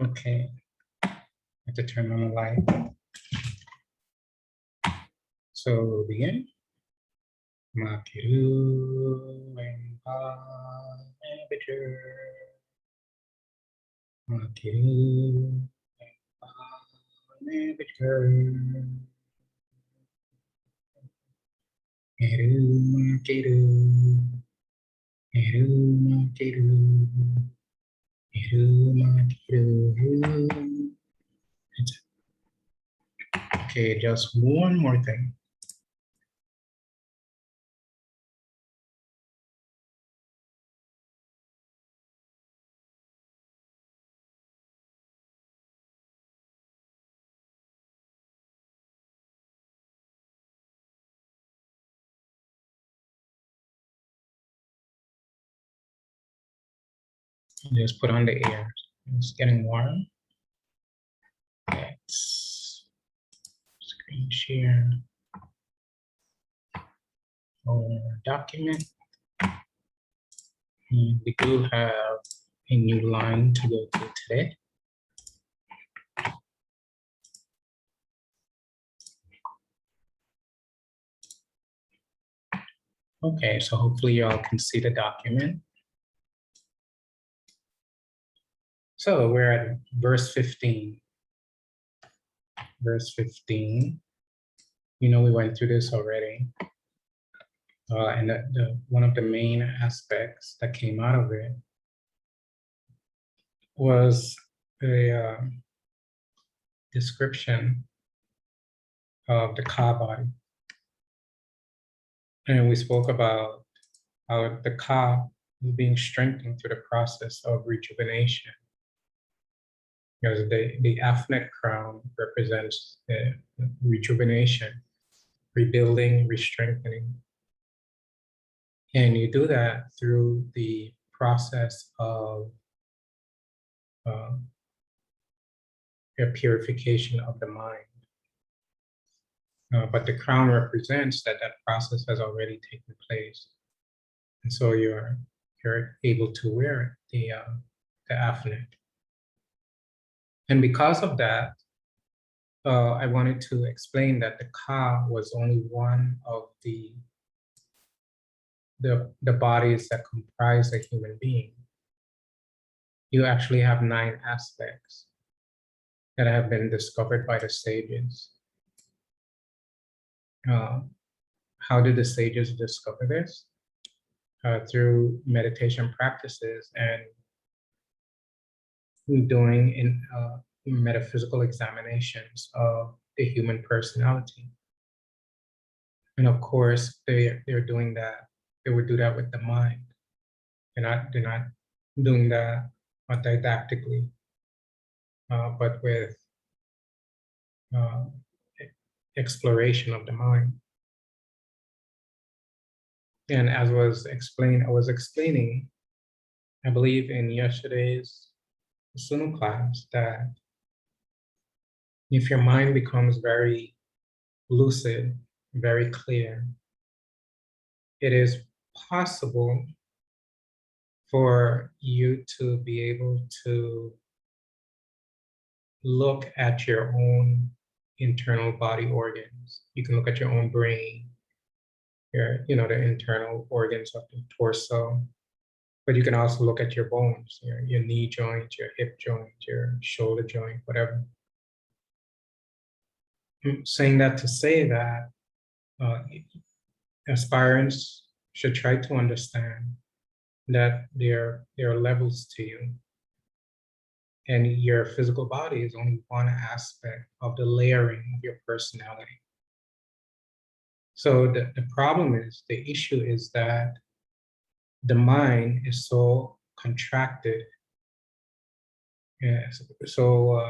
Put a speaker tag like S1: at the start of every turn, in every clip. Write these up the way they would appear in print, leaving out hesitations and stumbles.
S1: Okay, I have to turn on the light. So we'll begin. Makiru Empa Nebiter. Makiru Empa Nebiter. Heru Makiru. Heru Makiru. Heru Makiru. Okay, just one more thing. Just put on the air. It's getting warm. Let's screen share our document. And we do have a new line to go through today. Okay, so hopefully y'all can see the document. So we're at verse 15. Verse 15. You know, we went through this already. And one of the main aspects that came out of it was a description of the Ka body. And we spoke about how the Ka is being strengthened through the process of rejuvenation. Because the Afnet crown represents rejuvenation, rebuilding, re-strengthening. And you do that through the process of a purification of the mind. But the crown represents that process has already taken place. And so you're able to wear the Afnet. And because of that, I wanted to explain that the Ka was only one of the bodies that comprise a human being. You actually have 9 aspects that have been discovered by the sages. How did the sages discover this? Through meditation practices and doing metaphysical examinations of the human personality. And of course, they're doing that. They would do that with the mind. They're not doing that didactically, but with exploration of the mind. And as was explained, I was explaining, I believe in yesterday's Sunu class, that if your mind becomes very lucid, very clear, it is possible for you to be able to look at your own internal body organs. You can look at your own brain, the internal organs of the torso, but you can also look at your bones, your knee joint, your hip joint, your shoulder joint, whatever. I'm saying that to say that aspirants should try to understand that there are levels to you. And your physical body is only one aspect of the layering of your personality. So the problem is, the issue is that the mind is so contracted, so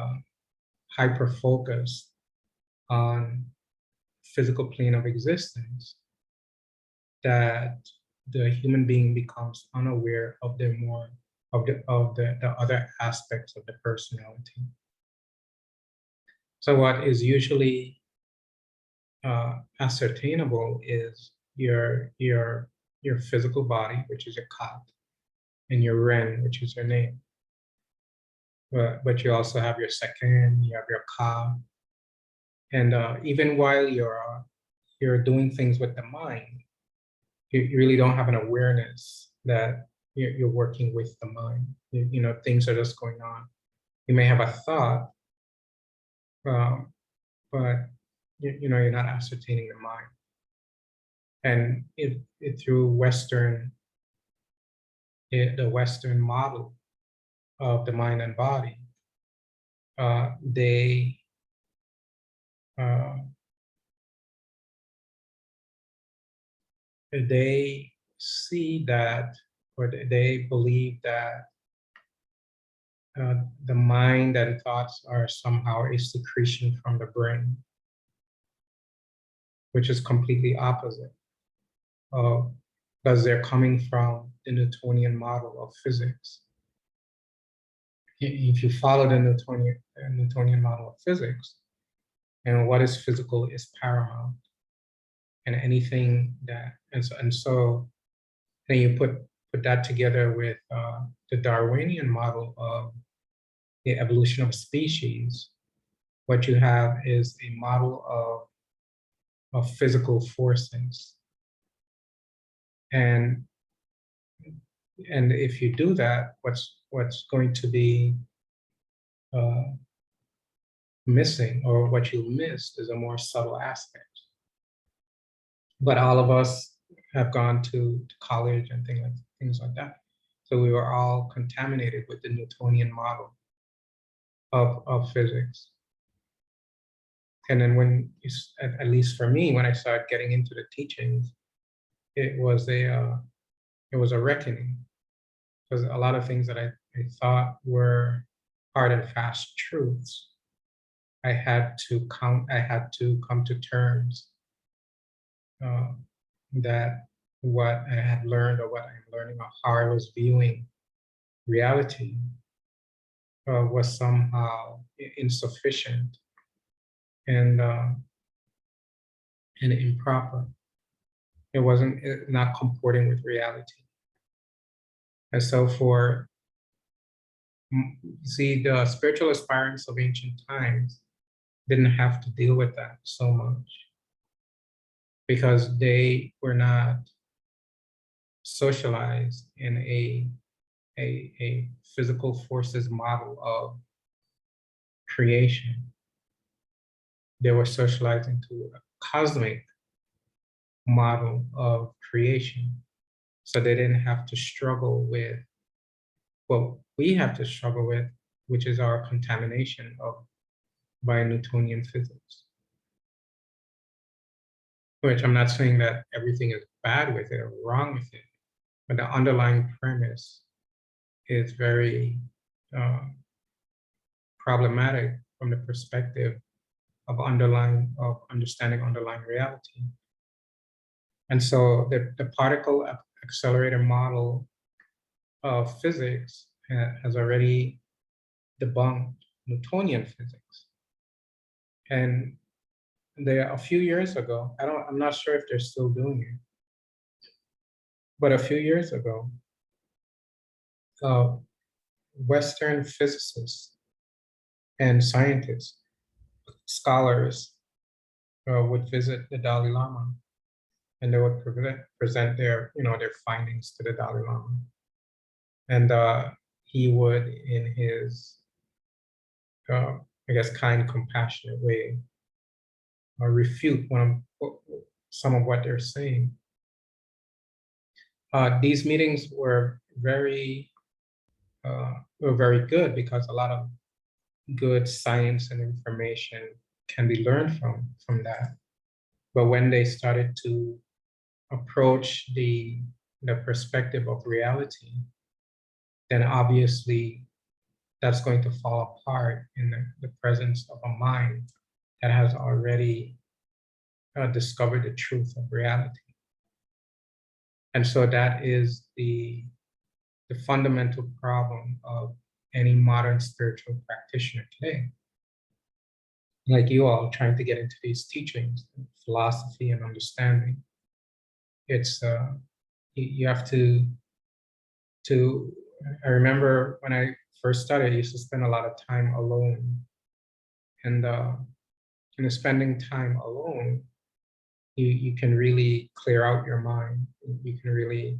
S1: hyper-focused on physical plane of existence, that the human being becomes unaware of the other aspects of the personality. So what is usually ascertainable is your physical body, which is your Ka, and your Ren, which is your name. but you also have your second, you have your ka. And even while you're doing things with the mind, you really don't have an awareness that you're working with the mind. You know, things are just going on. You may have a thought, um, but you know, you're not ascertaining the mind. And through the Western model of the mind and body, they uh, they see that, or they believe that the mind and thoughts are somehow a secretion from the brain, which is completely opposite, because they're coming from the Newtonian model of physics. If you follow the Newtonian model of physics, and what is physical is paramount, and anything that, and so then you put that together with the Darwinian model of the evolution of species. What you have is a model of physical forces, and if you do that, what's going to be uh, missing, or what you missed, is a more subtle aspect. But all of us have gone to college and things like that, so we were all contaminated with the Newtonian model of physics. And then when at least for me, when I started getting into the teachings, it was a reckoning, because a lot of things that I thought were hard and fast truths, I had to come to terms uh, that what I had learned, or what I'm learning, or how I was viewing reality was somehow insufficient and improper. It wasn't not comporting with reality. And so see, the spiritual aspirants of ancient times didn't have to deal with that so much, because they were not socialized in a physical forces model of creation. They were socialized into a cosmic model of creation. So they didn't have to struggle with what we have to struggle with, which is our contamination by Newtonian physics. Which I'm not saying that everything is bad with it or wrong with it, but the underlying premise is very problematic from the perspective of understanding underlying reality. And so the particle accelerator model of physics has already debunked Newtonian physics. And a few years ago, I'm not sure if they're still doing it, but a few years ago, Western physicists and scientists, scholars, would visit the Dalai Lama, and they would present their findings to the Dalai Lama, and he would, in his I guess kind, compassionate way, refute some of what they're saying. These meetings were very good, because a lot of good science and information can be learned from that. But when they started to approach the perspective of reality, then obviously that's going to fall apart in the presence of a mind that has already discovered the truth of reality. And so that is the fundamental problem of any modern spiritual practitioner today. Like you all trying to get into these teachings, philosophy and understanding. It's you have to I remember when I first started, I used to spend a lot of time alone. And in spending time alone, you can really clear out your mind. You can really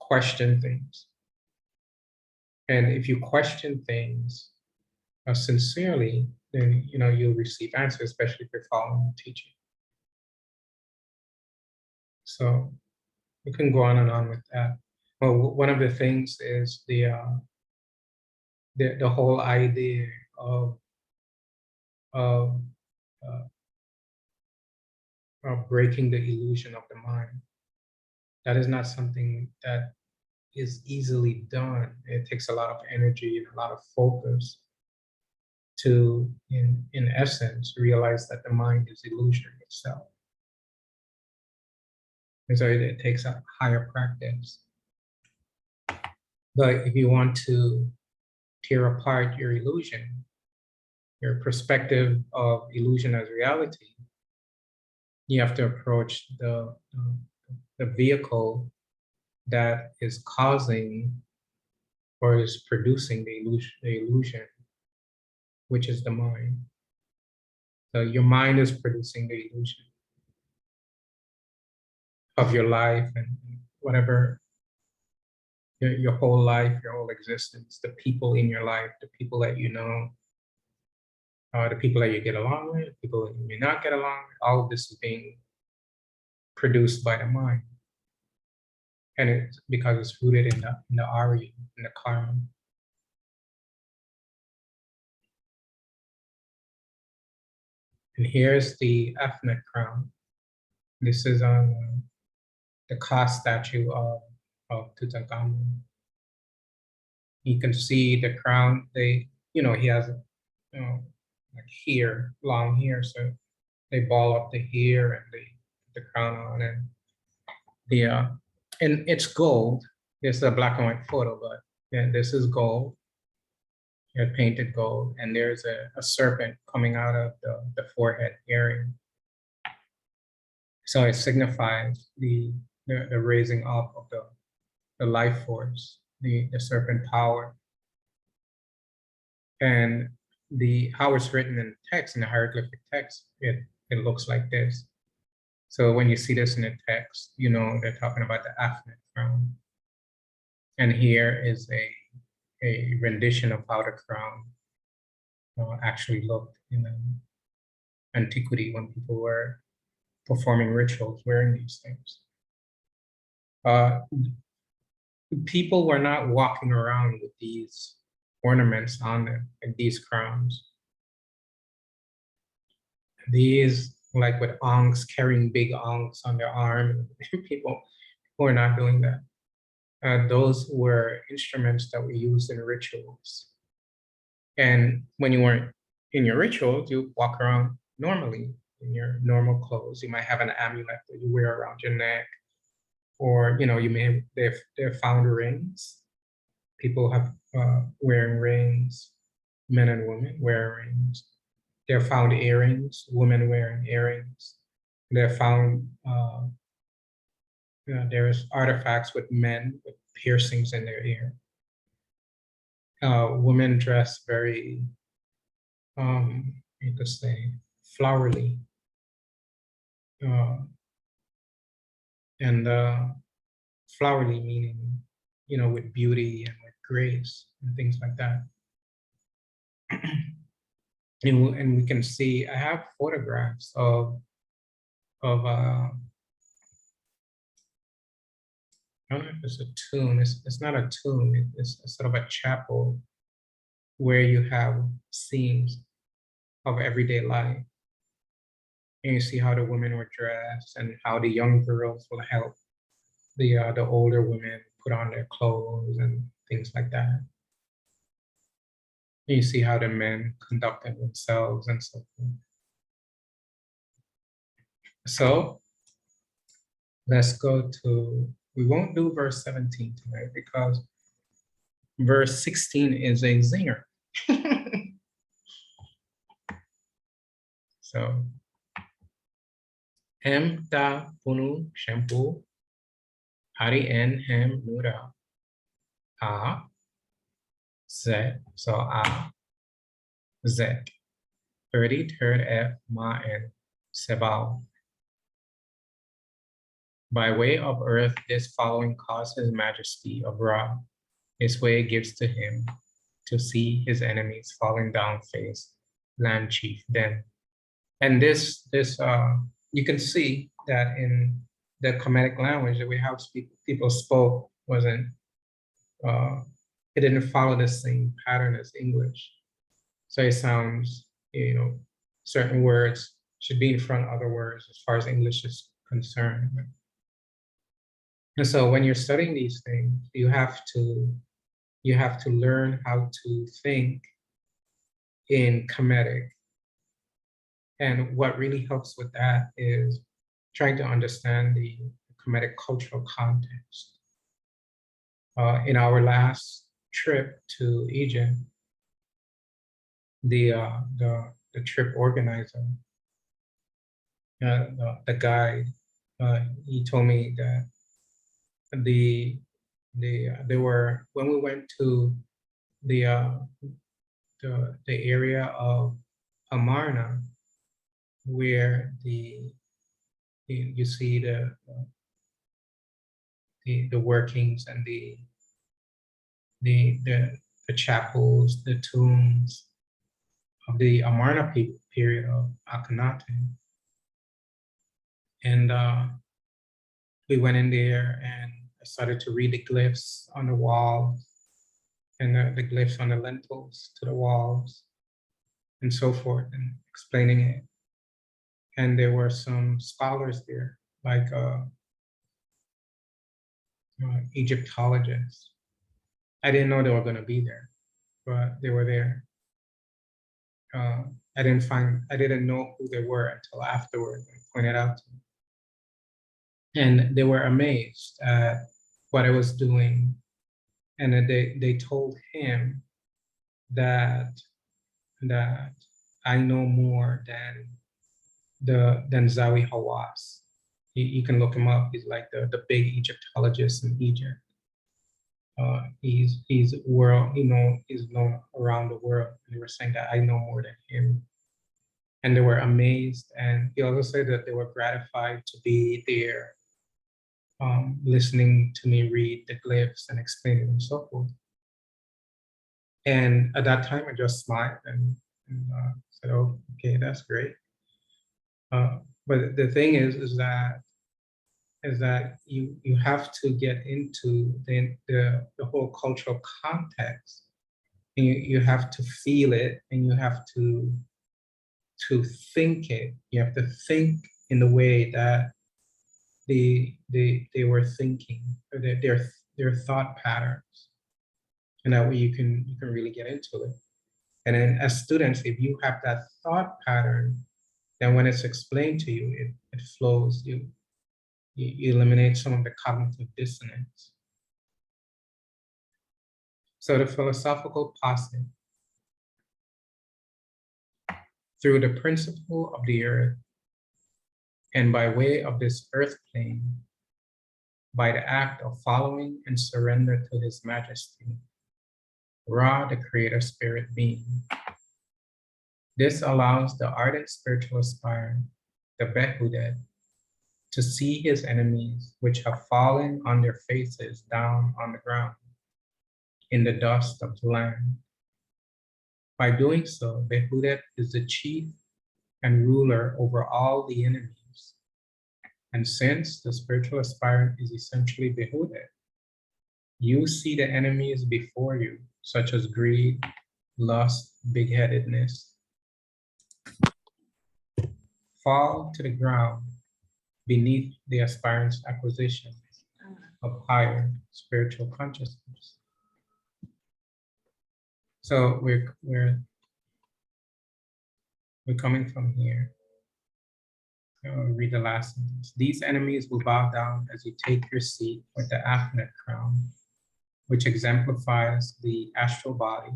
S1: question things. And if you question things sincerely, then you'll receive answers, especially if you're following the teaching. So we can go on and on with that. Well, one of the things is the whole idea of of, uh, of breaking the illusion of the mind. That is not something that is easily done. It takes a lot of energy and a lot of focus to, in essence, realize that the mind is illusion itself. And so it takes a higher practice. But if you want to tear apart your illusion, your perspective of illusion as reality, you have to approach the vehicle that is causing or is producing the illusion, which is the mind. So your mind is producing the illusion of your life and whatever, your whole life, your whole existence, the people in your life, the people that you know, the people that you get along with, people that you may not get along with, all of this is being produced by the mind. And it's because it's rooted in the Arya, in the karma. And here's the ethnic crown. This is on the Ka statue of Tutankhamun. You can see the crown. He has, like hair, long hair. So they ball up the hair and they put the crown on, and and it's gold. This is a black and white photo, but yeah, this is gold. Painted gold, and there's a serpent coming out of the forehead area. So it signifies the raising up of the life force, the serpent power. And how it's written in the text, in the hieroglyphic text, it looks like this. So when you see this in the text, they're talking about the Afnet crown. And here is a rendition of how the crown actually looked in antiquity when people were performing rituals wearing these things. People were not walking around with these ornaments on them, like these crowns. These, like with ankhs, carrying big ankhs on their arm, people were not doing that. Those were instruments that were used in rituals. And when you weren't in your rituals, you walk around normally in your normal clothes. You might have an amulet that you wear around your neck, or they've found rings. People have wearing rings, men and women wearing rings. They've found earrings, women wearing earrings. They've found there's artifacts with men with piercings in their ear. Women dress very, you could say, flowery. And flowery meaning, with beauty and with grace and things like that. And we can see, I have photographs of I don't know if it's a tomb. It's not a tomb. It's sort of a chapel where you have scenes of everyday life. And you see how the women were dressed and how the young girls will help the older women put on their clothes and things like that. And you see how the men conducted themselves and so forth. So let's go to, we won't do verse 17 tonight because verse 16 is a zinger. So, hem ta punu shampoo, hari en hem nura. Z. So Z. 33rd F Ma'en Sebal. By way of earth, this following cause his majesty of Ra. His way gives to him to see his enemies falling down face, land chief then. And this you can see that in the Kemetic language that we have people spoke wasn't it didn't follow the same pattern as English. So it sounds, certain words should be in front of other words as far as English is concerned. And so when you're studying these things, you have to learn how to think in Kemetic. And what really helps with that is trying to understand the Kemetic cultural context. In our last trip to Egypt, the trip organizer, the guide, he told me that they were, when we went to the area of Amarna, where you see the workings and the chapels, the tombs of the Amarna period of Akhenaten. And we went in there and I started to read the glyphs on the walls and the glyphs on the lintels to the walls and so forth, and explaining it. And there were some scholars there, like Egyptologists. I didn't know they were going to be there, but they were there. I didn't know who they were until afterwards. I pointed out to them. And they were amazed at what I was doing. And they told him that I know more than Zawi Hawass. You can look him up. He's like the big Egyptologist in Egypt. He's world, he's known around the world. And they were saying that I know more than him. And they were amazed. And he also said that they were gratified to be there, listening to me read the glyphs and explain it and so forth. And at that time, I just smiled and said, "Oh, okay, that's great." But the thing is that you have to get into the whole cultural context, and you have to feel it, and you have to think it. You have to think in the way that they were thinking, or their thought patterns, and that way you can really get into it. And then as students, if you have that thought pattern, then when it's explained to you, it flows. You eliminate some of the cognitive dissonance. So the philosophical posse, through the principle of the earth, and by way of this earth plane, by the act of following and surrender to his majesty, Ra, the creator spirit being. This allows the ardent spiritual aspirant, the Behudet, to see his enemies which have fallen on their faces down on the ground, in the dust of the land. By doing so, Behudet is the chief and ruler over all the enemies. And since the spiritual aspirant is essentially Behudet, you see the enemies before you, such as greed, lust, big-headedness, fall to the ground beneath the aspirant's acquisition of higher spiritual consciousness. So we're coming from here. Read the last sentence. These enemies will bow down as you take your seat with the Afnet crown, which exemplifies the astral body.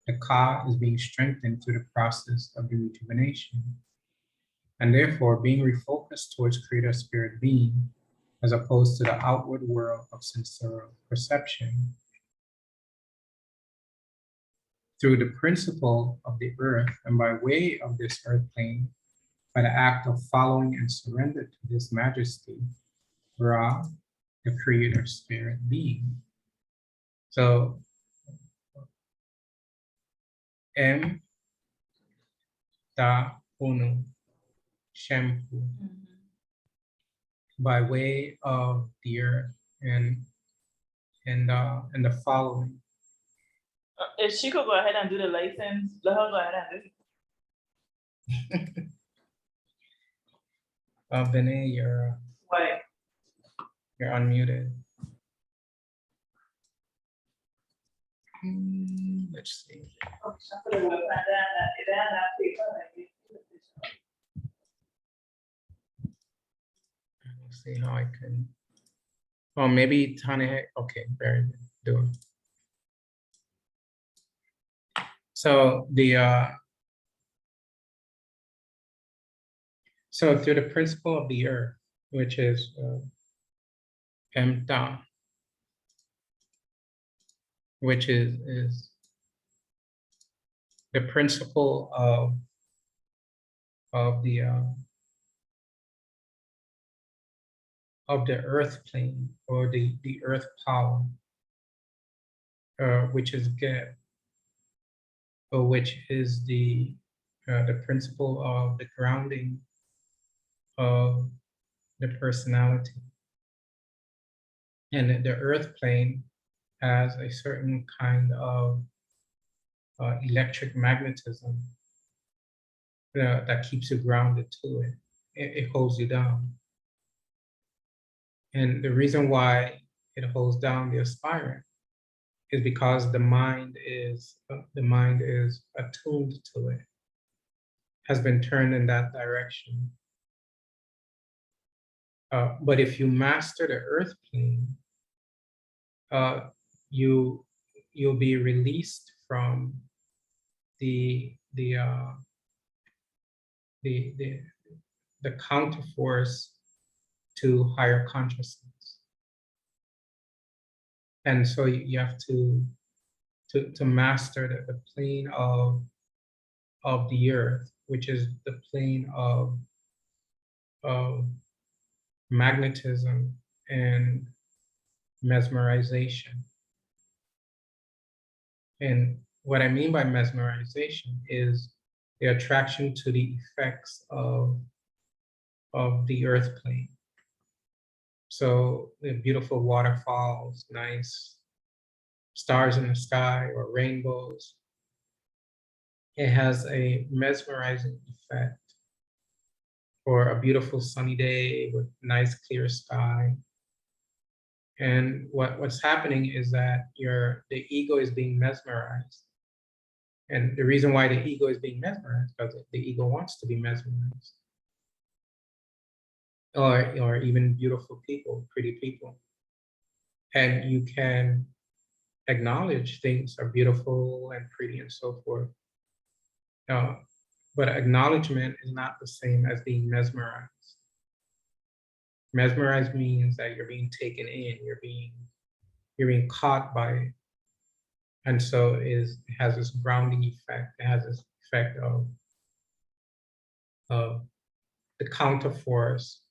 S1: The Ka is being strengthened through the process of the rejuvenation, and therefore being refocused towards creator spirit being, as opposed to the outward world of sensorial perception. through the principle of the earth and by way of this earth plane, by the act of following and surrender to this majesty, Ra, the creator spirit being. So M Da Unu Shempu, by way of the earth and the following.
S2: If she could go ahead and do the license, let her go ahead and do it.
S1: Vinay, you're unmuted. Let's see. Let's see how I can. Oh, maybe Tane. Okay, very good. Do it. So so through the principle of the earth, which is Mta, which is the principle of the earth plane, or the earth power, which is good, or which is the principle of the grounding of the personality. And the earth plane has a certain kind of electric magnetism that keeps you grounded to it. It holds you down. And the reason why it holds down the aspirant is because the mind is attuned to it, has been turned in that direction. But if you master the earth plane, you'll be released from the counterforce to higher consciousness. And so you have to master the plane of the earth, which is the plane of magnetism and mesmerization. And what I mean by mesmerization is the attraction to the effects of the earth plane. So the beautiful waterfalls, nice stars in the sky, or rainbows. It has a mesmerizing effect. Or a beautiful sunny day with nice clear sky. And what's happening is that the ego is being mesmerized. And the reason why the ego is being mesmerized is because the ego wants to be mesmerized. Or even beautiful people, pretty people. And you can acknowledge things are beautiful and pretty and so forth. But acknowledgement is not the same as being mesmerized. Mesmerized means that you're being taken in, you're being caught by it. And so it has this grounding effect. It has this effect of the counterforce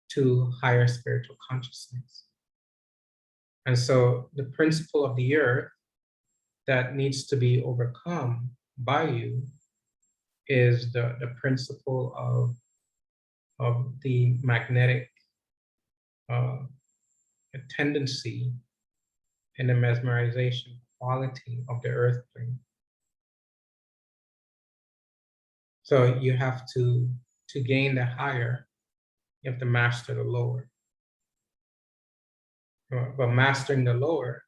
S1: to higher spiritual consciousness. And so the principle of the earth that needs to be overcome by you is the principle of the magnetic tendency and the mesmerization quality of the earth plane. So you have to gain the higher, you have to master the lower. But mastering the lower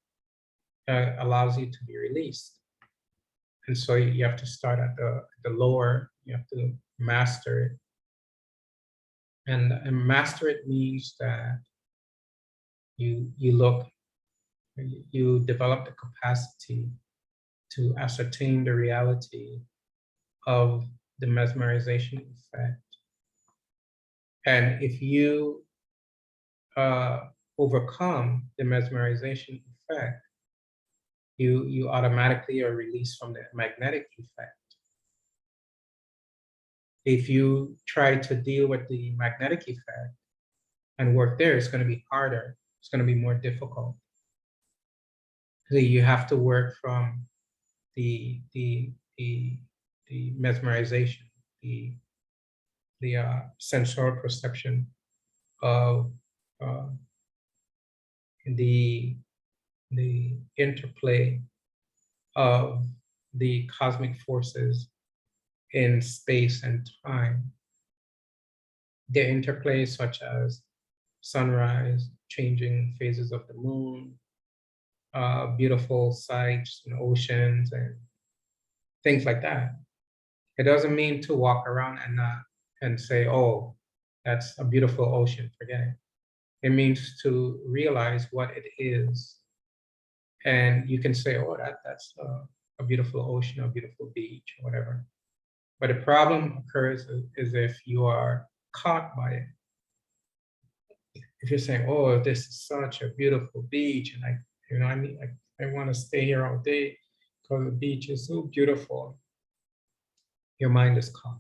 S1: allows you to be released. And so you have to start at the lower, you have to master it. And master it means that you develop the capacity to ascertain the reality of the mesmerization effect. And if you overcome the mesmerization effect, you automatically are released from the magnetic effect. If you try to deal with the magnetic effect and work there, it's going to be harder. It's going to be more difficult. So you have to work from the mesmerization, the sensorial perception of the interplay of the cosmic forces in space and time. The interplay such as sunrise, changing phases of the moon, beautiful sights and oceans and things like that. It doesn't mean to walk around and say, oh, that's a beautiful ocean, forget it. It means to realize what it is. And you can say, oh, that's a beautiful ocean, a beautiful beach, or whatever. But the problem occurs is if you are caught by it. If you're saying, oh, this is such a beautiful beach, and I want to stay here all day because the beach is so beautiful, your mind is caught.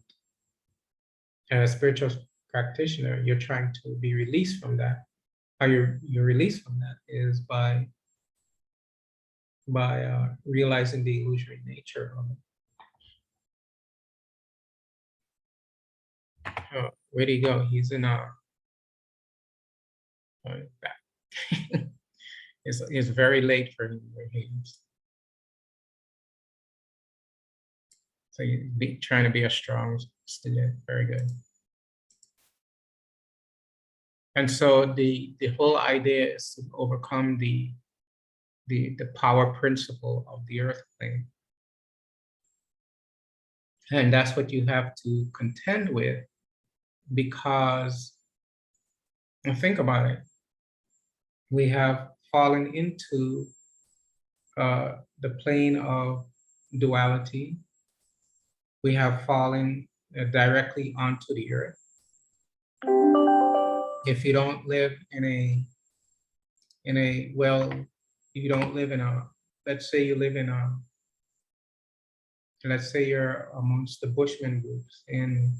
S1: And as a spiritual practitioner, you're trying to be released from that. How you're released from that is by realizing the illusory nature of it. Oh, where'd he go? He's in back. It's very late for him where he is. So you trying to be a strong student. Very good. And so the whole idea is to overcome the power principle of the earth plane. And that's what you have to contend with, because, and think about it, we have fallen into the plane of duality. We have fallen directly onto the earth. If you don't live if you don't live in let's say you live in let's say you're amongst the Bushman groups in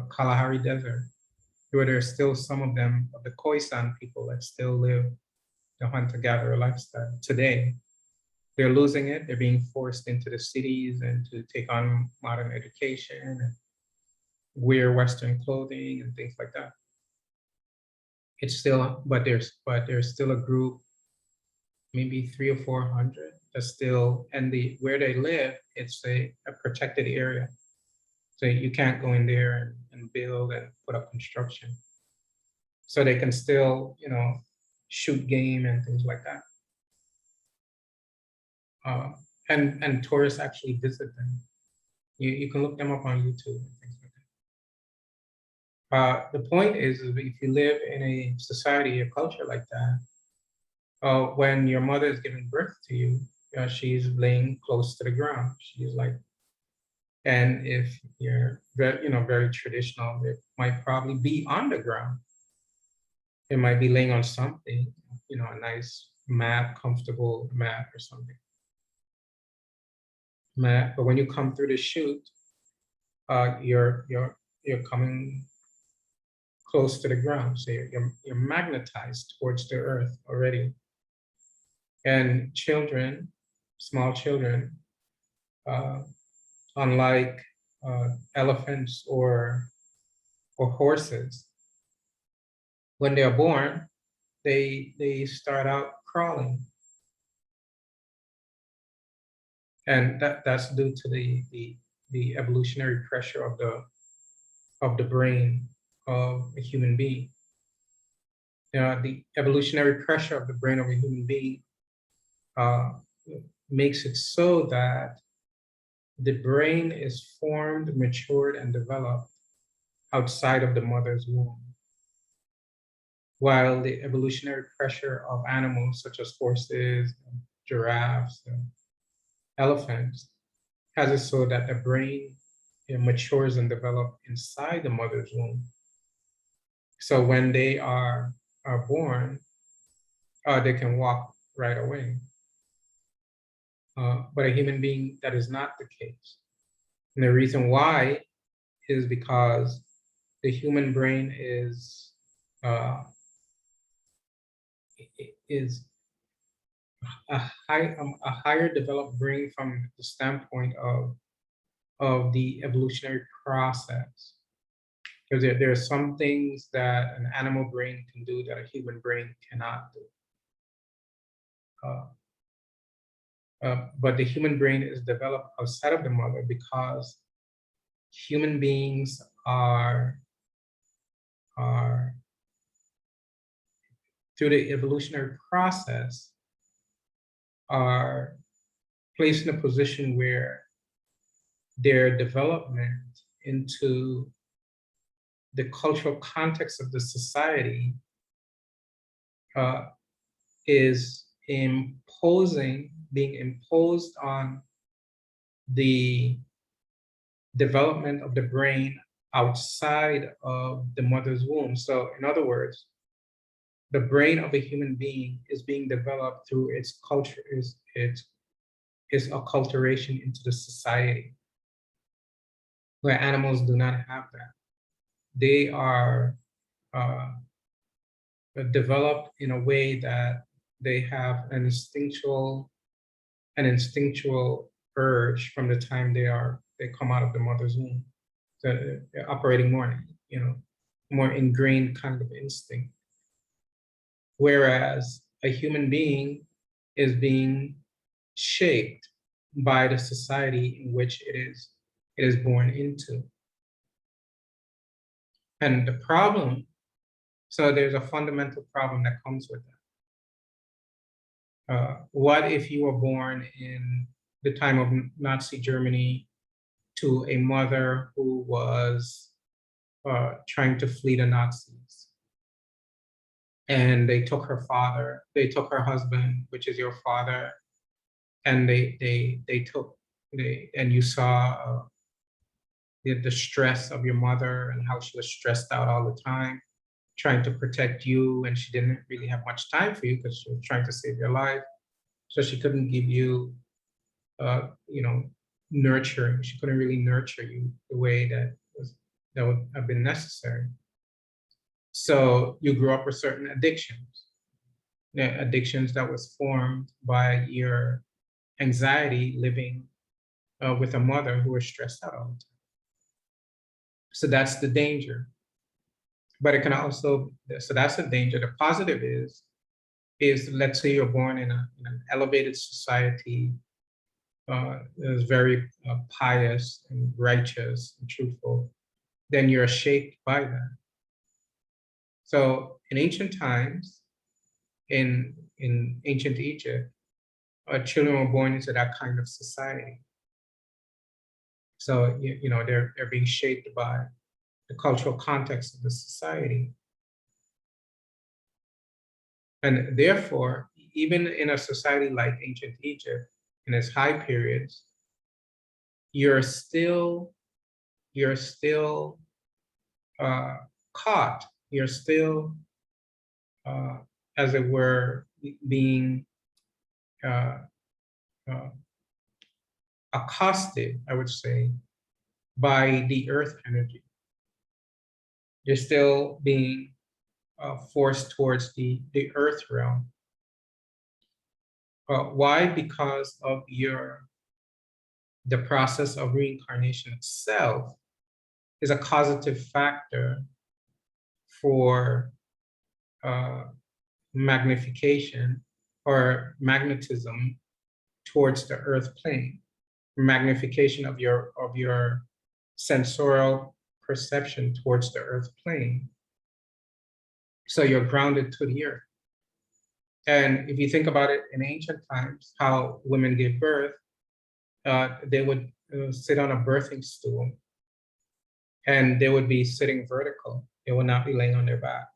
S1: Kalahari Desert, where there's still some of them, of the Khoisan people that still live the hunter-gatherer lifestyle today. They're losing it. They're being forced into the cities and to take on modern education and wear Western clothing and things like that. It's still, but there's still a group, maybe 300 or 400, that's still, and where they live, it's a protected area. So you can't go in there and build and put up construction. So they can still, shoot game and things like that. And tourists actually visit them. You can look them up on YouTube and things like that. The point is if you live in a society, a culture like that, when your mother is giving birth to you, she's laying close to the ground. She's like, and if you're very traditional, it might probably be on the ground. It might be laying on something, a nice mat, comfortable mat or something. Mat, but when you come through the chute, you're coming close to the ground, so you're magnetized towards the earth already. And children, small children, unlike elephants or horses, when they're born, they start out crawling, and that's due to the evolutionary pressure of the brain of a human being. The evolutionary pressure of the brain of a human being makes it so that the brain is formed, matured, and developed outside of the mother's womb. While the evolutionary pressure of animals such as horses, giraffes, and elephants has it so that the brain matures and develops inside the mother's womb. So when they are born, they can walk right away. but a human being, that is not the case. And the reason why is because the human brain uh, is a higher developed brain from the standpoint of the evolutionary process. Because there are some things that an animal brain can do that a human brain cannot do. But the human brain is developed outside of the mother because human beings are through the evolutionary process, are placed in a position where their development into the cultural context of the society is being imposed on the development of the brain outside of the mother's womb. So in other words, the brain of a human being is being developed through its culture, its acculturation into the society, where animals do not have that. They are developed in a way that they have an instinctual urge from the time they come out of the mother's womb. So they're operating more, more ingrained kind of instinct. Whereas a human being is being shaped by the society in which it is born into. And the problem, so there's a fundamental problem that comes with that. What if you were born in the time of Nazi Germany to a mother who was trying to flee the Nazis? And they took her husband, which is your father, and and you saw the stress of your mother and how she was stressed out all the time, trying to protect you, and she didn't really have much time for you because she was trying to save your life. So she couldn't give you, nurturing. She couldn't really nurture you the way that would have been necessary. So you grew up with certain addictions that was formed by your anxiety living with a mother who was stressed out all the time. So that's the danger. But it can also, so that's the danger. The positive is let's say you're born in an elevated society, is very pious and righteous and truthful, then you're shaped by that. So in ancient times, in ancient Egypt, children were born into that kind of society. So they're being shaped by the cultural context of the society. And therefore, even in a society like ancient Egypt, in its high periods, you're still caught. You're still, as it were, being accosted, I would say, by the earth energy. You're still being forced towards the earth realm. Why? Because of the process of reincarnation itself is a causative factor for magnification or magnetism towards the earth plane, magnification of your sensorial perception towards the earth plane. So you're grounded to the earth. And if you think about it in ancient times, how women gave birth, they would sit on a birthing stool and they would be sitting vertical. They would not be laying on their back.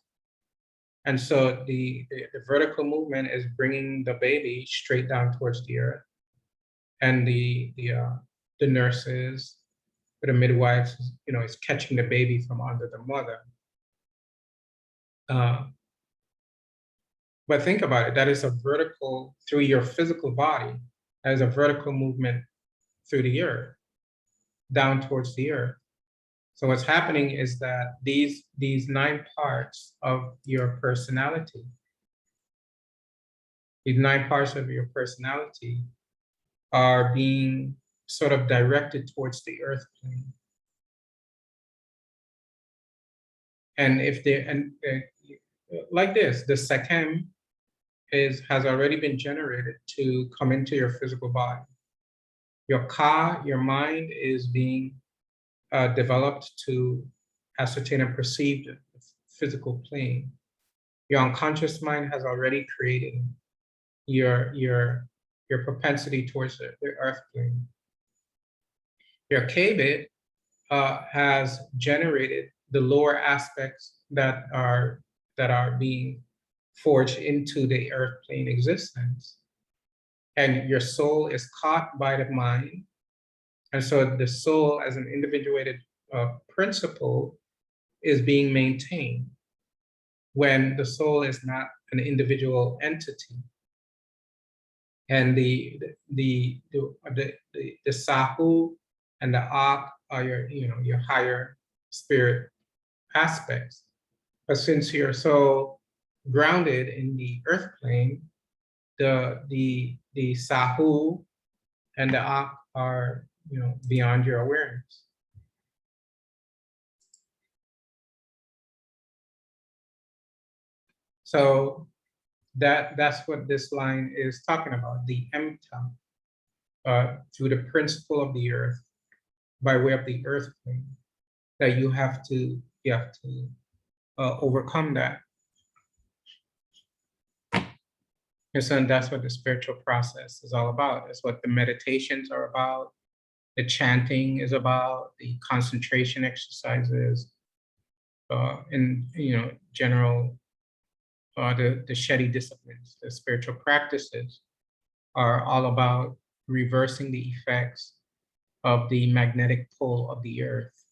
S1: And so the vertical movement is bringing the baby straight down towards the earth. And the nurses, the midwives, is catching the baby from under the mother. But think about it, that is a vertical through your physical body. as a vertical movement through the earth, down towards the earth. So what's happening is that these 9 parts of your personality, these 9 parts of your personality are being sort of directed towards the earth plane. And if they, like this, the Sekem has already been generated to come into your physical body. Your Ka, your mind, is being developed to ascertain and perceive the physical plane. Your unconscious mind has already created your propensity towards the earth plane. Your Kabit has generated the lower aspects that are being forged into the earth plane existence. And your soul is caught by the mind. And so the soul as an individuated principle is being maintained when the soul is not an individual entity. And the Sahu and the Ak are your higher spirit aspects. But since you're so grounded in the earth plane, the Sahu and the Ak are beyond your awareness. So that's what this line is talking about, the Emta, through the principle of the earth, by way of the earth plane, that you have to overcome that. And so that's what the spiritual process is all about. It's what the meditations are about, the chanting is about, the concentration exercises, and general the Shetty disciplines, the spiritual practices are all about reversing the effects of the magnetic pull of the earth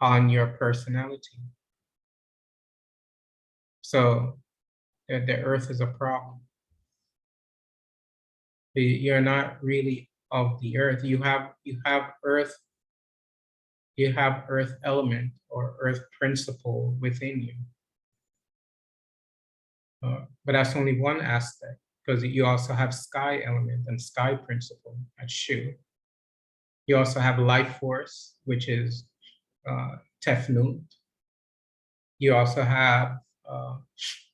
S1: on your personality. So the earth is a problem. You're not really of the earth. You have earth. You have earth element or earth principle within you. But that's only one aspect, because you also have sky element and sky principle at Shu. You also have life force, which is Tefnut. You also have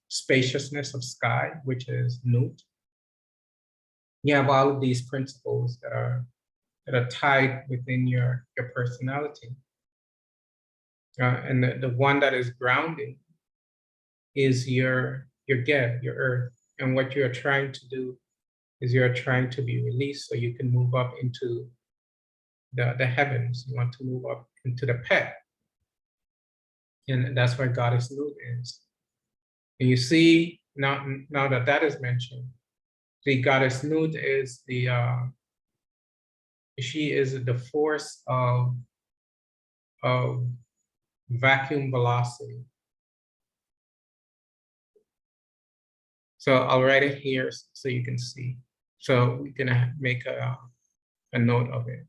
S1: spaciousness of sky, which is Nut. You have all of these principles that are tied within your personality. And the one that is grounding is your Geb, your earth. And what you're trying to do is you're trying to be released so you can move up into the heavens. You want to move up into the pet. And that's where Goddess Nut is. And you see, now that is mentioned, the Goddess Nut is she is the force of vacuum velocity. So I'll write it here so you can see. So we're gonna make a note of it.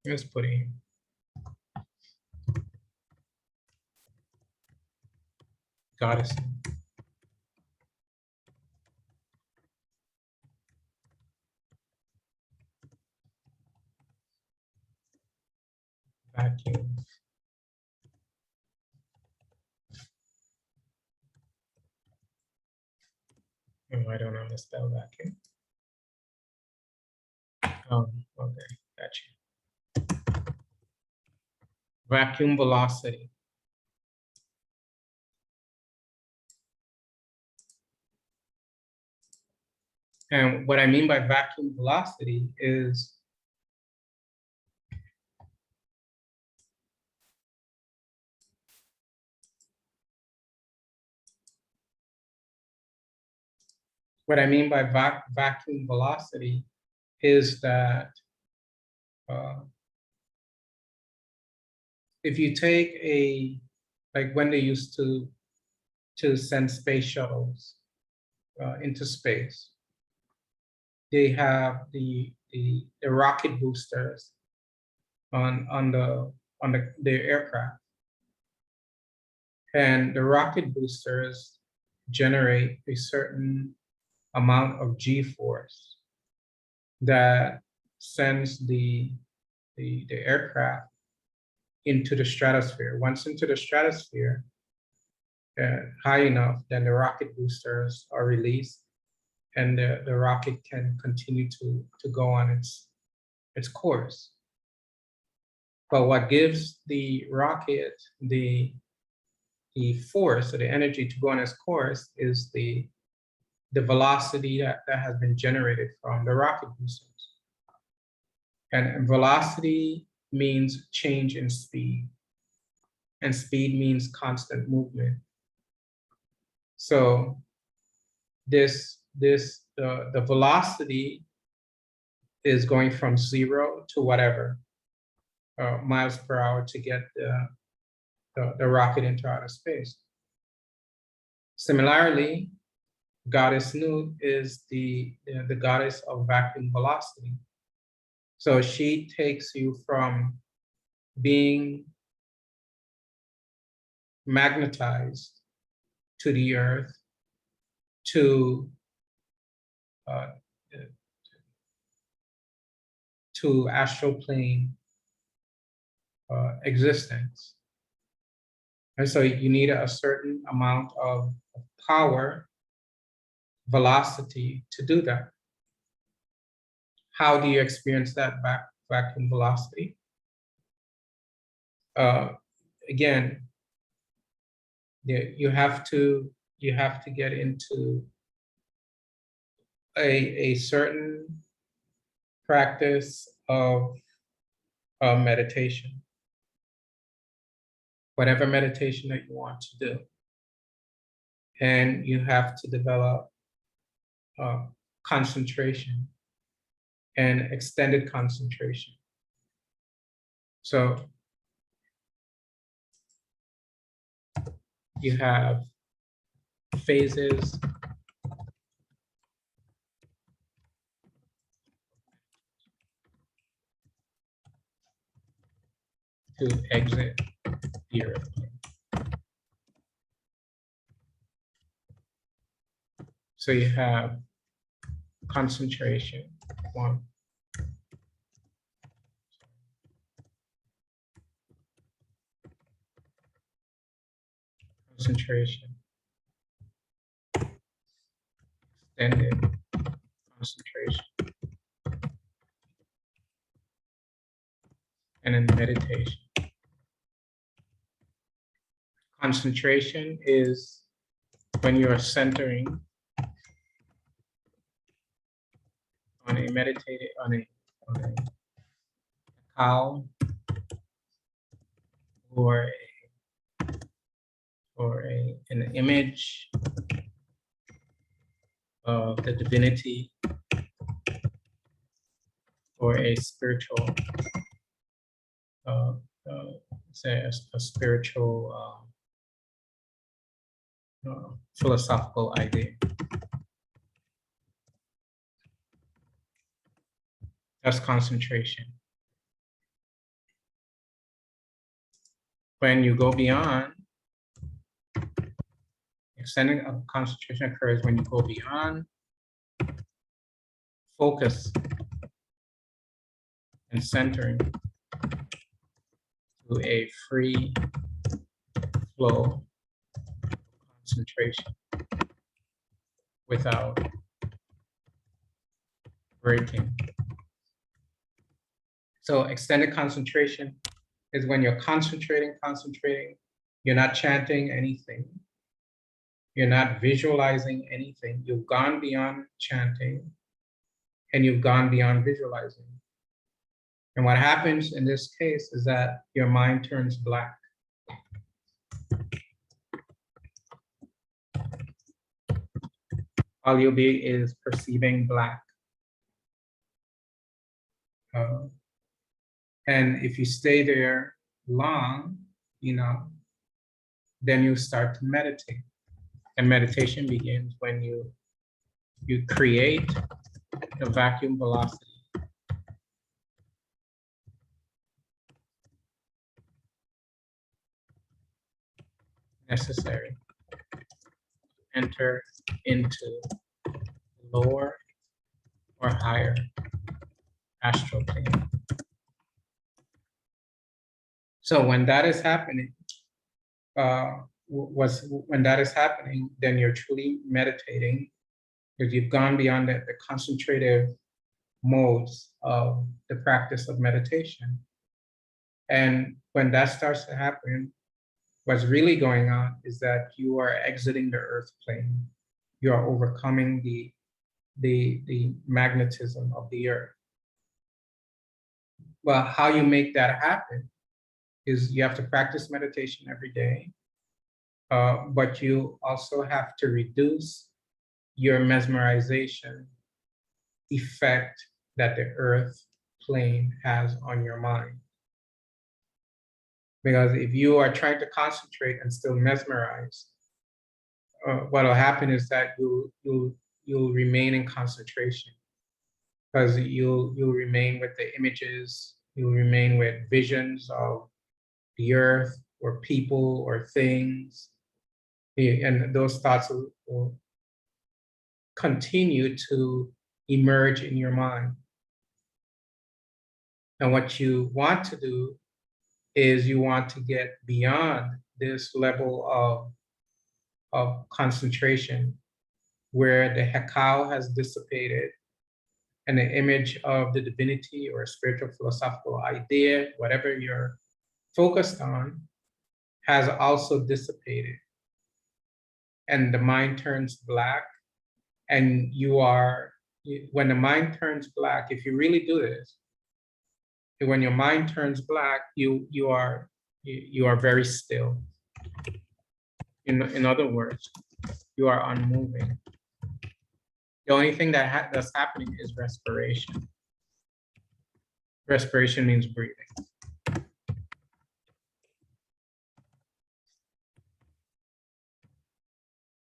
S1: Let's put it in. Goddess. Vacuum. Oh, I don't know how to spell vacuum. Oh, okay, gotcha. Vacuum velocity. And what I mean by vacuum velocity is what I mean by vacuum velocity is that if you take like when they used to send space shuttles into space, they have the rocket boosters on their aircraft. And the rocket boosters generate a certain amount of G-force that sends the aircraft into the stratosphere. Once into the stratosphere, high enough, then the rocket boosters are released, and the rocket can continue to go on its course. But what gives the rocket the force or the energy to go on its course is the velocity that has been generated from the rocket boosters. And velocity means change in speed, and speed means constant movement. So the velocity is going from 0 to whatever miles per hour to get the rocket into outer space. Similarly, Goddess Nut is the goddess of vacuum velocity. So she takes you from being magnetized to the earth to astral plane existence. And so you need a certain amount of power, velocity to do that. How do you experience that vacuum velocity? Again, you have to get into a certain practice of meditation, whatever meditation that you want to do, and you have to develop concentration and extended concentration. So you have phases to exit the airplane. So you have concentration, 1. Concentration. Extended concentration. And then meditation. Concentration is when you are centering on a meditated, on a cow or an image of the divinity or a spiritual, say a spiritual philosophical idea. That's concentration. When you go beyond, extending of concentration occurs when you go beyond focus and centering to a free flow concentration without breaking. So extended concentration is when you're concentrating, you're not chanting anything, you're not visualizing anything, you've gone beyond chanting and you've gone beyond visualizing. And what happens in this case is that your mind turns black. All you'll be is perceiving black. And if you stay there long, then you start to meditate. And meditation begins when you create the vacuum velocity necessary to enter into lower or higher astral plane. So when that is happening, when that is happening, then you're truly meditating, because you've gone beyond the concentrative modes of the practice of meditation. And when that starts to happen, what's really going on is that you are exiting the earth plane. You are overcoming the magnetism of the earth. Well, how you make that happen is you have to practice meditation every day, but you also have to reduce your mesmerization effect that the earth plane has on your mind. Because if you are trying to concentrate and still mesmerize, what will happen is that you'll remain in concentration, because you'll remain with the images, you'll remain with visions of the earth or people or things, and those thoughts will continue to emerge in your mind. And what you want to do is you want to get beyond this level of concentration, where the hekau has dissipated and the image of the divinity or spiritual philosophical idea, whatever you're focused on, has also dissipated. And the mind turns black, and when the mind turns black, if you really do this, when your mind turns black, you are very still. In other words, you are unmoving. The only thing that's happening is respiration. Respiration means breathing.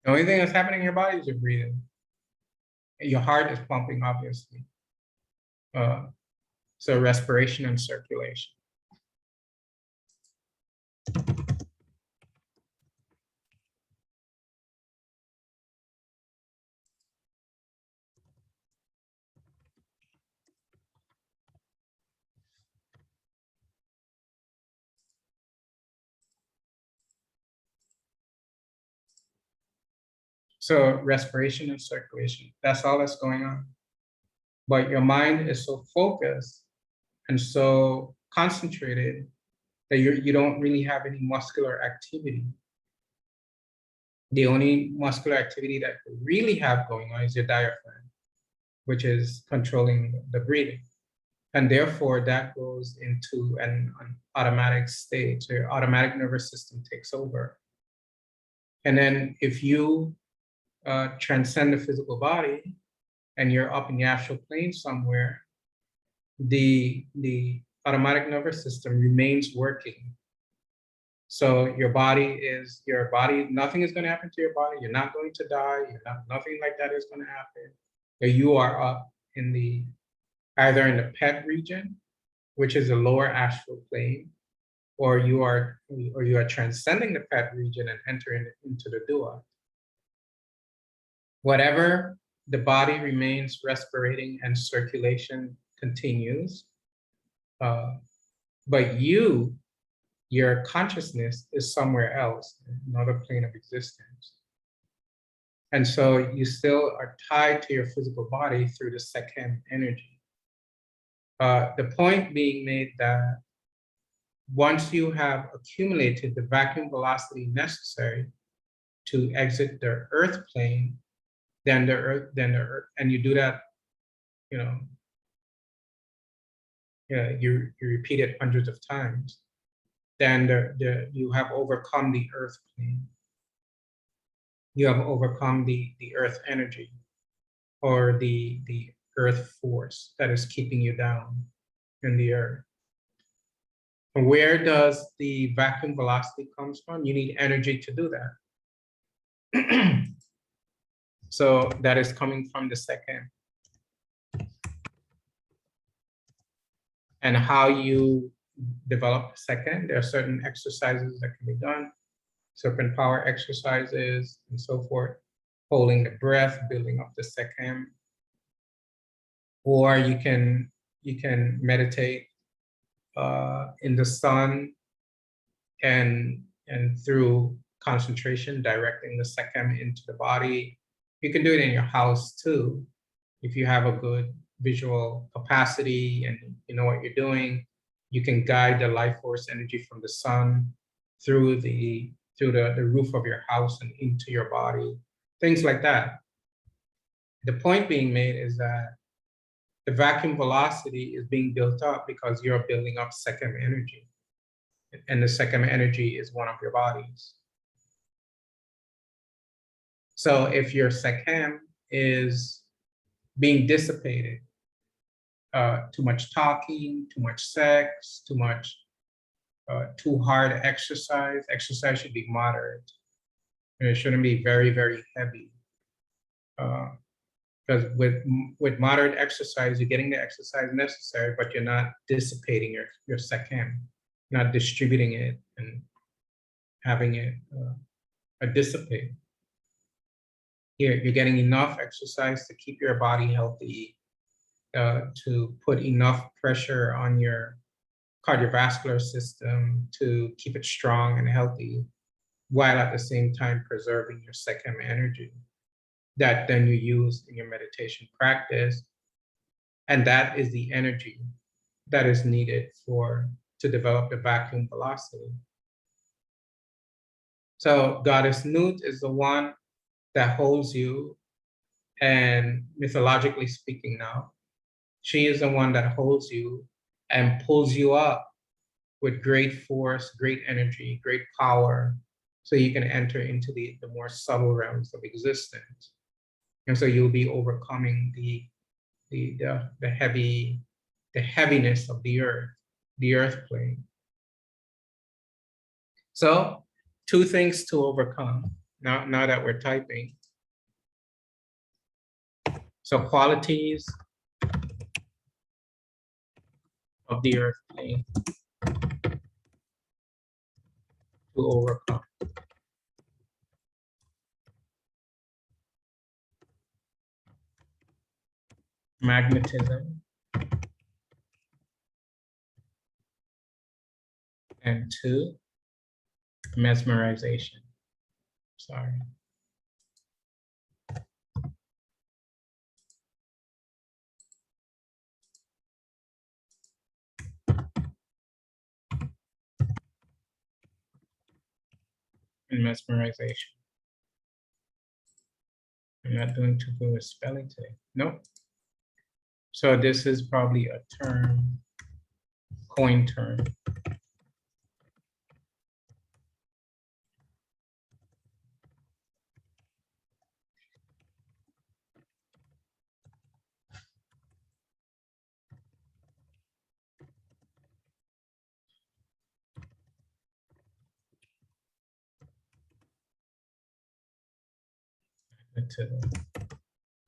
S1: The only thing that's happening in your body is your breathing. Your heart is pumping, obviously. So respiration and circulation. So respiration and circulation, that's all that's going on. But your mind is so focused and so concentrated that you don't really have any muscular activity. The only muscular activity that you really have going on is your diaphragm, which is controlling the breathing. And therefore that goes into an automatic state. So your automatic nervous system takes over. And then if you transcend the physical body and you're up in the astral plane somewhere, the automatic nervous system remains working. So your body, nothing is going to happen to your body. You're not going to die. Nothing like that is going to happen. You are up in either in the pet region, which is the lower astral plane, or you are transcending the pet region and entering into the dua. Whatever, the body remains respirating and circulation continues. But your consciousness is somewhere else, another plane of existence. And so you still are tied to your physical body through the second energy. The point being made that once you have accumulated the vacuum velocity necessary to exit the earth plane, then the earth, and you do that, you repeat it hundreds of times, then you have overcome the earth plane. You have overcome the earth energy, or the earth force that is keeping you down in the earth. Where does the vacuum velocity comes from? You need energy to do that. So that is coming from the second. and how you develop the second. There are certain exercises that can be done, serpent power exercises and so forth, holding the breath, building up the second. Or you can meditate in the sun and through concentration, directing the second into the body. You can do it in your house too, if you have a good visual capacity and you know what you're doing. You can guide the life force energy from the sun through the roof of your house and into your body, things like that. The point being made is that the vacuum velocity is being built up because you're building up second energy. And the second energy is one of your bodies. So if your second is being dissipated, too much talking, too much sex, too hard exercise. Exercise should be moderate. And it shouldn't be very, very heavy. Because with moderate exercise, you're getting the exercise necessary, but you're not dissipating your second, not distributing it and having it dissipate. Here, you're getting enough exercise to keep your body healthy, to put enough pressure on your cardiovascular system to keep it strong and healthy, while at the same time preserving your second energy that then you use in your meditation practice. And that is the energy that is needed to develop the vacuum velocity. So Goddess Nut is the one that holds you, and mythologically speaking now, she is the one that holds you and pulls you up with great force, great energy, great power, so you can enter into the more subtle realms of existence. And so you'll be overcoming the heaviness of the earth plane. So 2 things to overcome now that we're typing. So qualities of the earth plane to overcome. Magnetism and 2, mesmerization. Sorry. And mesmerization. I'm not doing too good with spelling today. Nope. So this is probably a term, coin term. To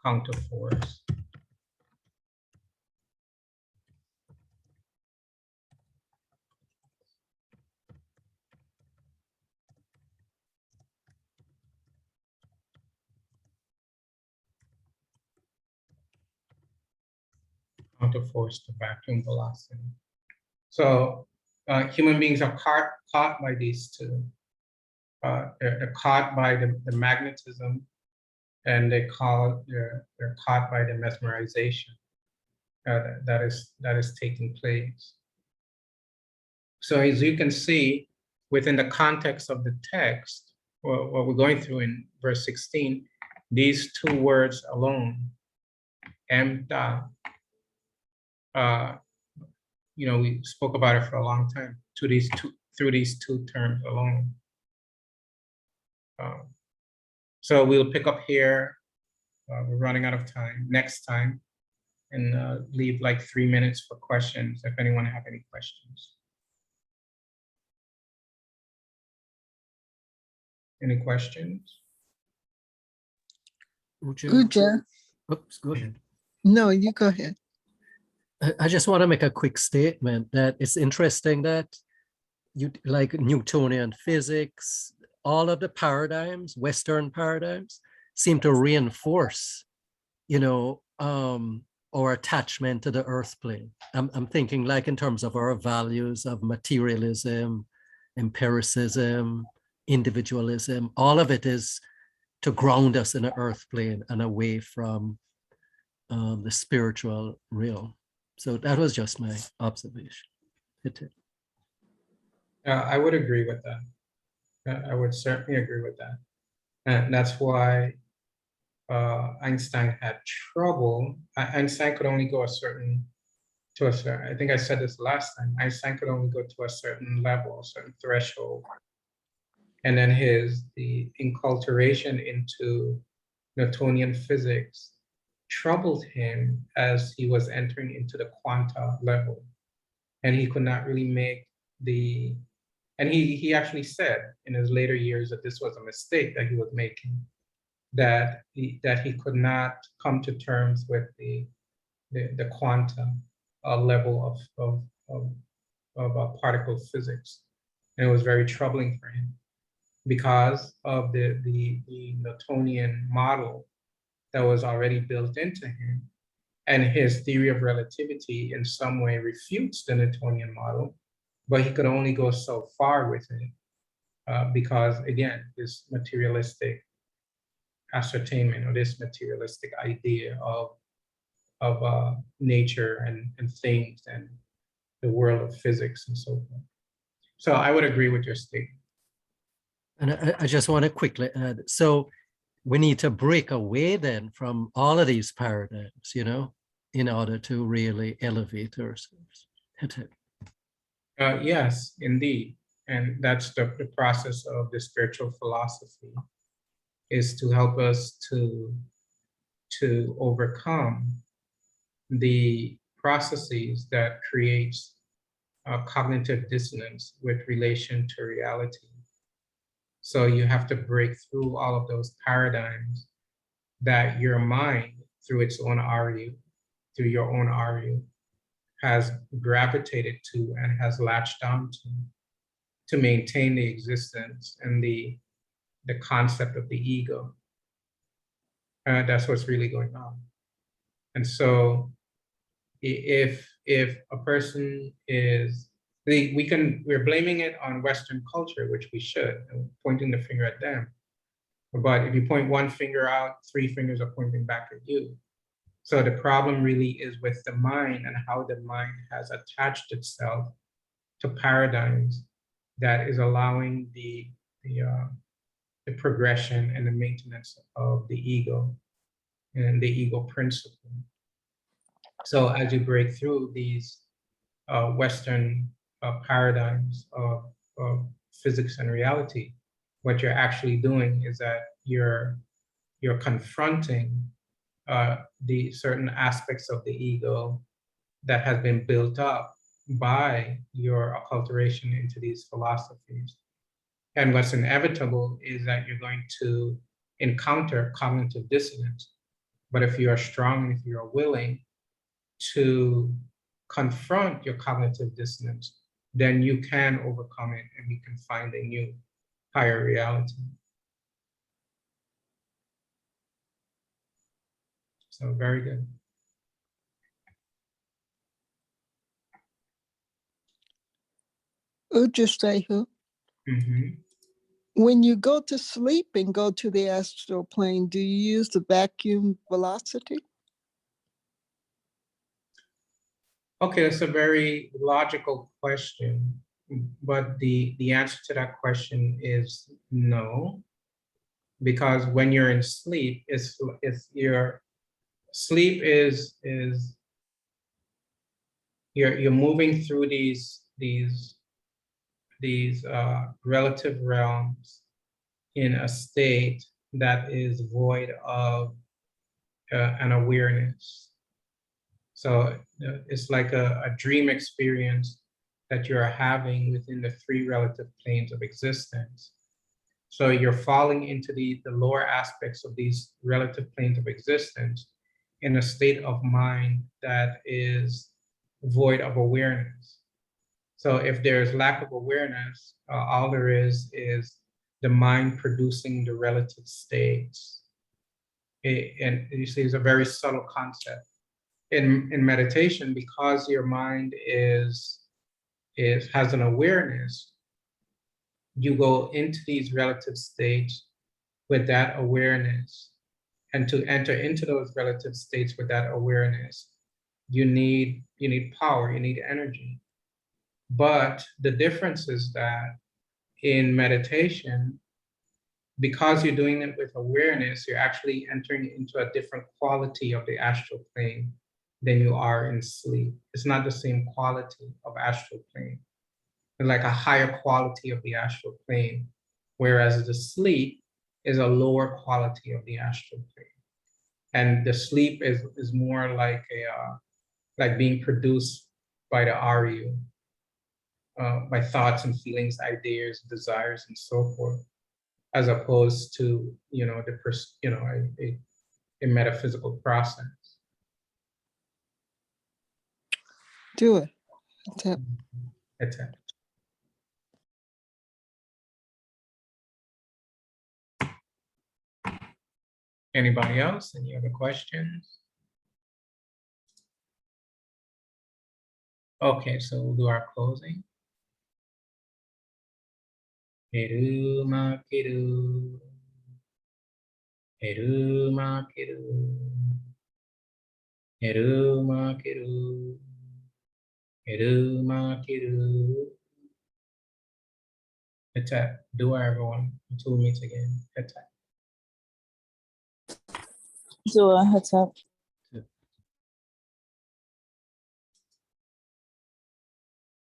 S1: counter force. Counter force to vacuum velocity. So human beings are caught by these 2. They're caught by the magnetism, and they're caught by the mesmerization that is taking place. So as you can see, within the context of the text, what we're going through in verse 16, these 2 words alone, emta, we spoke about it for a long time, through these two terms alone. So we'll pick up here. We're running out of time next time, and leave like 3 minutes for questions if anyone have any questions. Any questions?
S3: Uja.
S4: Oops, go ahead.
S3: No, you go ahead. I just want to make a quick statement that it's interesting that you like Newtonian physics, all of the paradigms, Western paradigms, seem to reinforce, our attachment to the earth plane. I'm thinking like in terms of our values of materialism, empiricism, individualism, all of it is to ground us in the earth plane and away from the spiritual realm. So that was just my observation.
S1: I would agree with that. I would certainly agree with that. And that's why Einstein had trouble. Einstein could only go I think I said this last time, Einstein could only go to a certain level, a certain threshold. And then the enculturation into Newtonian physics troubled him as he was entering into the quanta level. And he could not really make and he actually said in his later years that this was a mistake that he was making, that he could not come to terms with the quanta level of particle physics. And it was very troubling for him because of the Newtonian model that was already built into him. And his theory of relativity in some way refutes the Newtonian model, but he could only go so far with it because, again, this materialistic ascertainment or this materialistic idea of nature and things and the world of physics and so forth. So I would agree with your statement.
S3: And I just want to quickly add, so we need to break away then from all of these paradigms, in order to really elevate ourselves.
S1: Yes, indeed. And that's the process of the spiritual philosophy, is to help us to overcome the processes that creates cognitive dissonance with relation to reality. So you have to break through all of those paradigms that your mind, through its own RU, through your own RU, has gravitated to and has latched on to maintain the existence and the concept of the ego. That's what's really going on. And so if a person is, we're blaming it on Western culture, which we should, pointing the finger at them. But if you point one finger out, three fingers are pointing back at you. So the problem really is with the mind and how the mind has attached itself to paradigms that is allowing the progression and the maintenance of the ego and the ego principle. So as you break through these Western paradigms of physics and reality, what you're actually doing is that you're confronting the certain aspects of the ego that has been built up by your acculturation into these philosophies. And what's inevitable is that you're going to encounter cognitive dissonance. But if you are strong and if you are willing to confront your cognitive dissonance, then you can overcome it and you can find a new higher reality. So very good.
S4: Ujastehu. When you go to sleep and go to the astral plane, do you use the vacuum velocity?
S1: Okay, that's a very logical question, but the answer to that question is no, because when you're in sleep, your sleep is you're moving through these relative realms in a state that is void of an awareness. So it's like a dream experience that you're having within the three relative planes of existence. So you're falling into the lower aspects of these relative planes of existence in a state of mind that is void of awareness. So if there's lack of awareness, all there is the mind producing the relative states. And you see, it's a very subtle concept. In meditation, because your mind has an awareness, you go into these relative states with that awareness. And to enter into those relative states with that awareness, you need power, you need energy. But the difference is that in meditation, because you're doing it with awareness, you're actually entering into a different quality of the astral plane than you are in sleep. It's not the same quality of astral plane. It's like a higher quality of the astral plane, whereas the sleep is a lower quality of the astral plane. And the sleep is more like like being produced by the RU, by thoughts and feelings, ideas, desires, and so forth, as opposed to a metaphysical process.
S4: Do it. Tap.
S1: That's it. Anybody else? Any other questions? Okay, so we'll do our closing. Heru makiru. Heru makiru. Heru makiru. Heru makiru. Attack. Do everyone until we meet again. Attack.
S2: So, heads up.